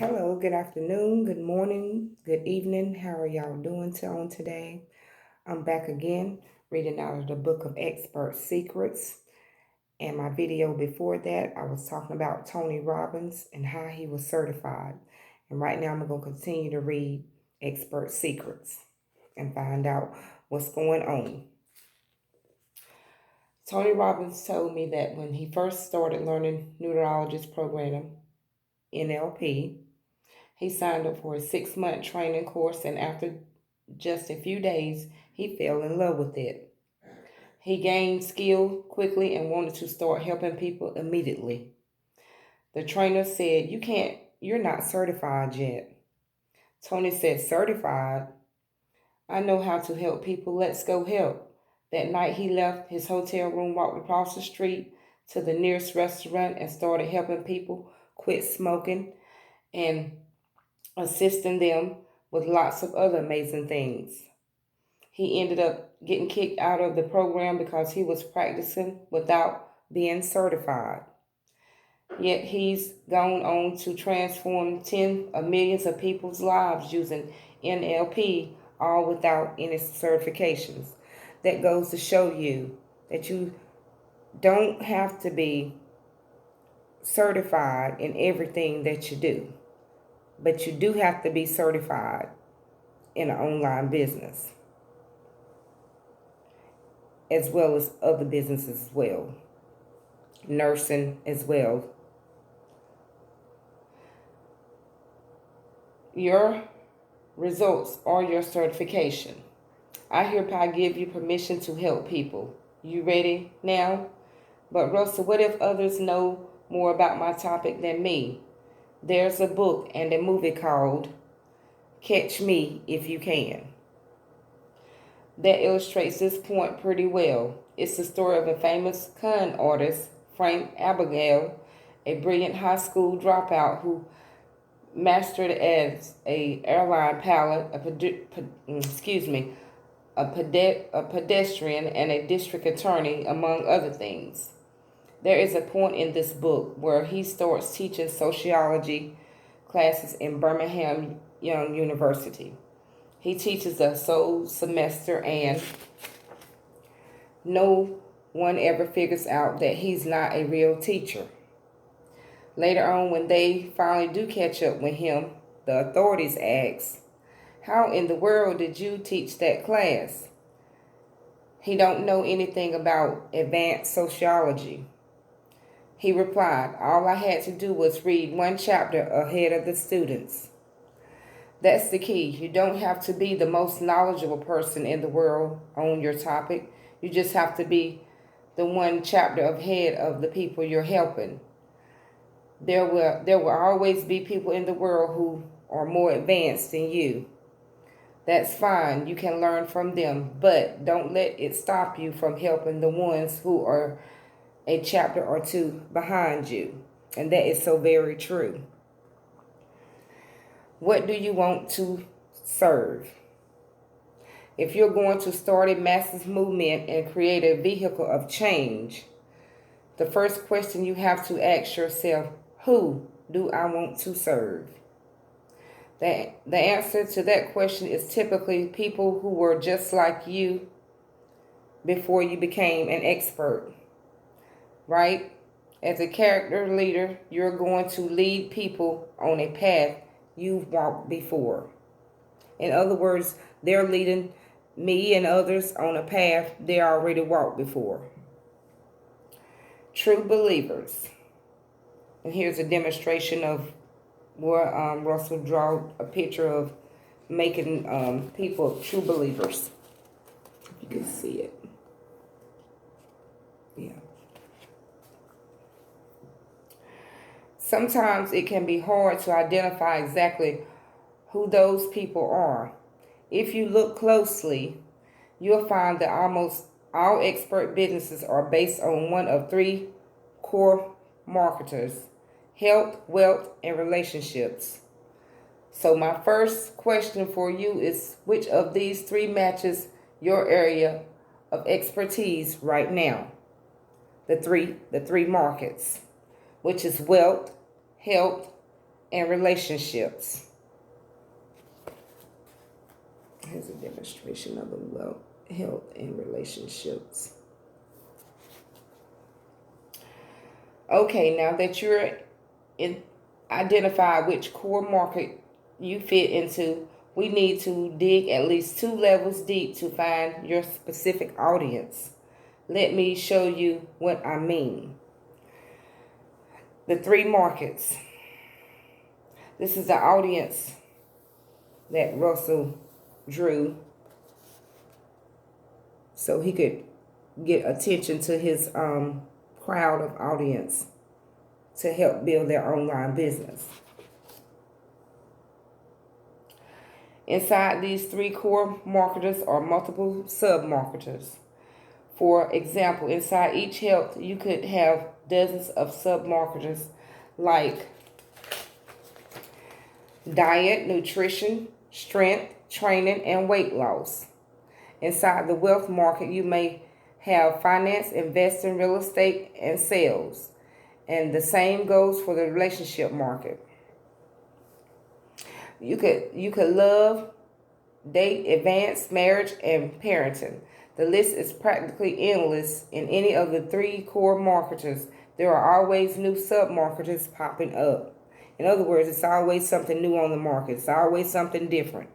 Hello, good afternoon, good morning, good evening. How are y'all doing on today? I'm back again reading out of the book of Expert Secrets. And my video before that, I was talking about Tony Robbins and how he was certified. And right now, I'm going to continue to read Expert Secrets and find out what's going on. Tony Robbins told me that when he first started learning neurologist program, NLP, he signed up for a 6-month training course, and after just a few days, he fell in love with it. He gained skill quickly and wanted to start helping people immediately. The trainer said, you're not certified yet. Tony said, certified? I know how to help people. Let's go help. That night he left his hotel room, walked across the street to the nearest restaurant and started helping people quit smoking and assisting them with lots of other amazing things. He ended up getting kicked out of the program because he was practicing without being certified. Yet he's gone on to transform tens of millions of people's lives using NLP, all without any certifications. That goes to show you that you don't have to be certified in everything that you do, but you do have to be certified in an online business, as well as other businesses as well, nursing as well. Your results are your certification. I hereby give you permission to help people. You ready now? But Russell, what if others know more about my topic than me? There's a book and a movie called Catch Me If You Can that illustrates this point pretty well. It's the story of a famous con artist, Frank Abagnale, a brilliant high school dropout who mastered as a airline pilot, a pedestrian, and a district attorney, among other things. There is a point in this book where he starts teaching sociology classes in Birmingham Young University. He teaches a sole semester, and no one ever figures out that he's not a real teacher. Later on, when they finally do catch up with him, the authorities ask, how in the world did you teach that class? He don't know anything about advanced sociology. He replied, all I had to do was read one chapter ahead of the students. That's the key. You don't have to be the most knowledgeable person in the world on your topic. You just have to be the one chapter ahead of the people you're helping. There will always be people in the world who are more advanced than you. That's fine. You can learn from them, but don't let it stop you from helping the ones who are a chapter or two behind you. And that is so very true. What do you want to serve? If you're going to start a massive movement and create a vehicle of change, the first question you have to ask yourself, who do I want to serve? The answer to that question is typically people who were just like you before you became an expert, right? As a character leader, you're going to lead people on a path you've walked before. In other words, they're leading me and others on a path they already walked before. True believers. And here's a demonstration of where Russell drew a picture of making people true believers. You can see it. Yeah. Sometimes it can be hard to identify exactly who those people are. If you look closely, you'll find that almost all expert businesses are based on one of three core marketers: health, wealth, and relationships. So my first question for you is, which of these three matches your area of expertise right now? The three markets, which is wealth, health, and relationships. Here's a demonstration of the wealth, health, and relationships. Okay, now that you're in, identify which core market you fit into, we need to dig at least 2 levels deep to find your specific audience. Let me show you what I mean. The 3 markets. This is the audience that Russell drew so he could get attention to his crowd of audience to help build their online business. Inside these 3 core marketers are multiple sub-marketers. For example, inside each health, you could have dozens of sub-marketers like diet, nutrition, strength, training, and weight loss. Inside the wealth market, you may have finance, investing, real estate, and sales. And the same goes for the relationship market. You could love, date, advance, marriage, and parenting. The list is practically endless in any of the 3 core marketers. There are always new sub-marketers popping up. In other words, it's always something new on the market. It's always something different.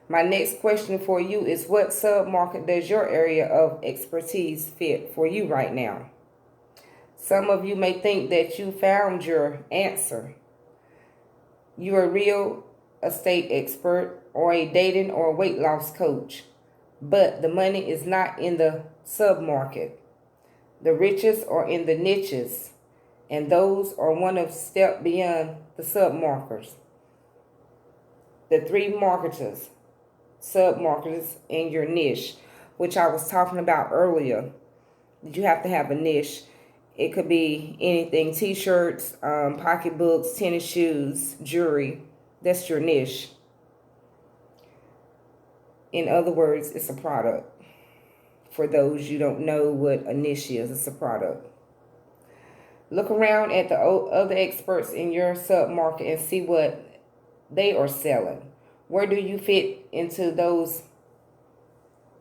My next question for you is, what sub-market does your area of expertise fit for you right now? Some of you may think that you found your answer. You're a real estate expert or a dating or weight loss coach, but the money is not in the sub-market. The riches are in the niches, and those are one of step beyond the sub-marketers. The 3 marketers, sub-marketers in your niche, which I was talking about earlier. You have to have a niche. It could be anything: t-shirts, pocketbooks, tennis shoes, jewelry. That's your niche. In other words, it's a product. For those you don't know what a niche is, it's a product. Look around at the other experts in your sub-market and see what they are selling. Where do you fit into those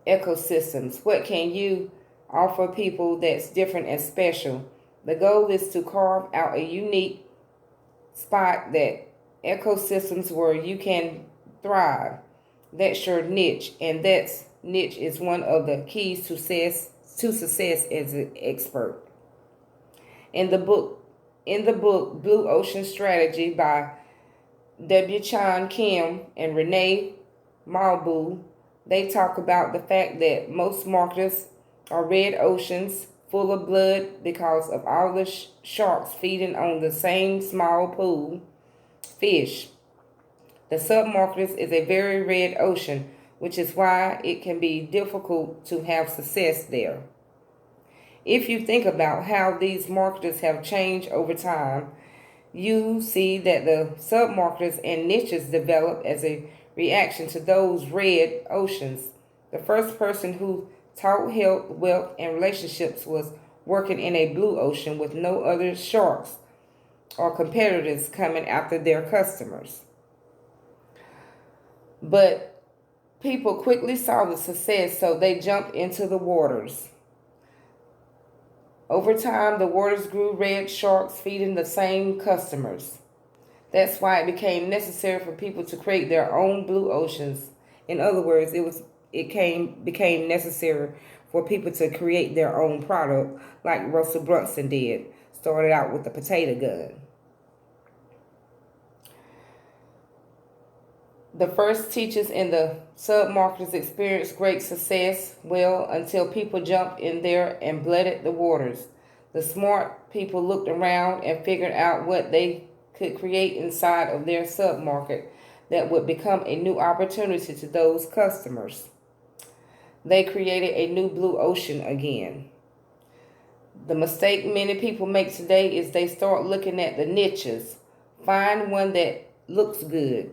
ecosystems? What can you offer people that's different and special? The goal is to carve out a unique spot, that ecosystems where you can thrive. That's your niche, and that niche is one of the keys to success as an expert. In the book Blue Ocean Strategy by W. Chan Kim and Renee Malbu, they talk about the fact that most marketers are red oceans full of blood because of all the sharks feeding on the same small pool fish. The sub-marketers is a very red ocean, which is why it can be difficult to have success there. If you think about how these marketers have changed over time, you see that the sub-marketers and niches develop as a reaction to those red oceans. The first person who taught health, wealth, and relationships was working in a blue ocean with no other sharks or competitors coming after their customers. But people quickly saw the success, so they jumped into the waters. Over time, the waters grew red sharks feeding the same customers. That's why it became necessary for people to create their own blue oceans. In other words, it became necessary for people to create their own product, like Russell Brunson did. Started out with the potato gun. The first teachers in the sub-marketers experienced great success, until people jumped in there and blooded the waters. The smart people looked around and figured out what they could create inside of their sub-market that would become a new opportunity to those customers. They created a new blue ocean again. The mistake many people make today is they start looking at the niches. Find one that looks good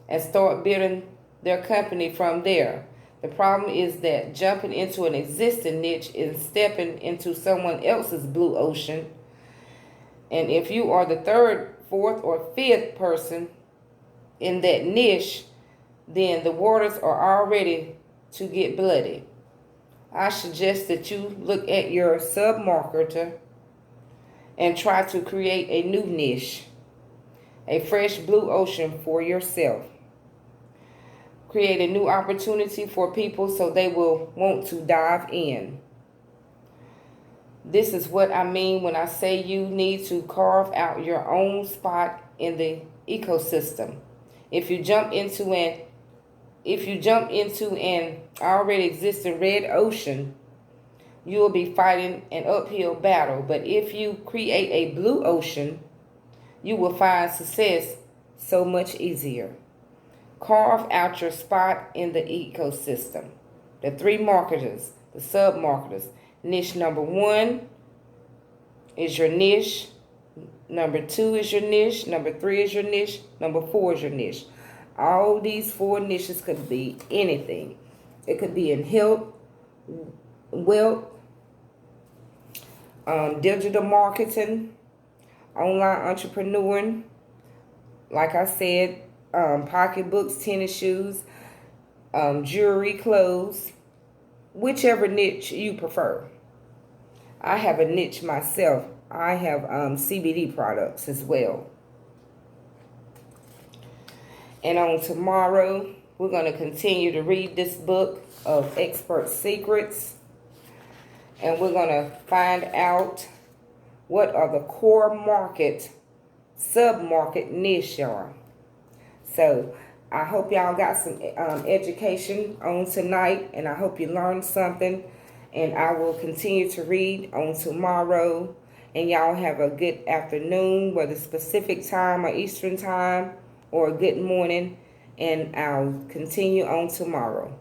and start building their company from there. The problem is that jumping into an existing niche is stepping into someone else's blue ocean. And if you are the third fourth or fifth person in that niche, then the waters are already to get bloody. I suggest that you look at your sub-marketer and try to create a new niche, a fresh blue ocean for yourself. Create a new opportunity for people so they will want to dive in. This is what I mean when I say you need to carve out your own spot in the ecosystem. If you jump into an already existing red ocean, you will be fighting an uphill battle. But if you create a blue ocean, you will find success so much easier. Carve out your spot in the ecosystem. The three marketers, the sub-marketers. Niche number 1 is your niche. Number 2 is your niche. Number 3 is your niche. Number 4 is your niche. All these 4 niches could be anything. It could be in health, wealth, digital marketing, online entrepreneuring, like I said, pocketbooks, tennis shoes, jewelry, clothes, whichever niche you prefer. I have a niche myself. I have CBD products as well. And on tomorrow, we're going to continue to read this book of Expert Secrets. And we're going to find out what are the core market, sub-market niche are. So I hope y'all got some education on tonight, and I hope you learned something. And I will continue to read on tomorrow. And y'all have a good afternoon, whether it's Pacific time or Eastern time, or a good morning. And I'll continue on tomorrow.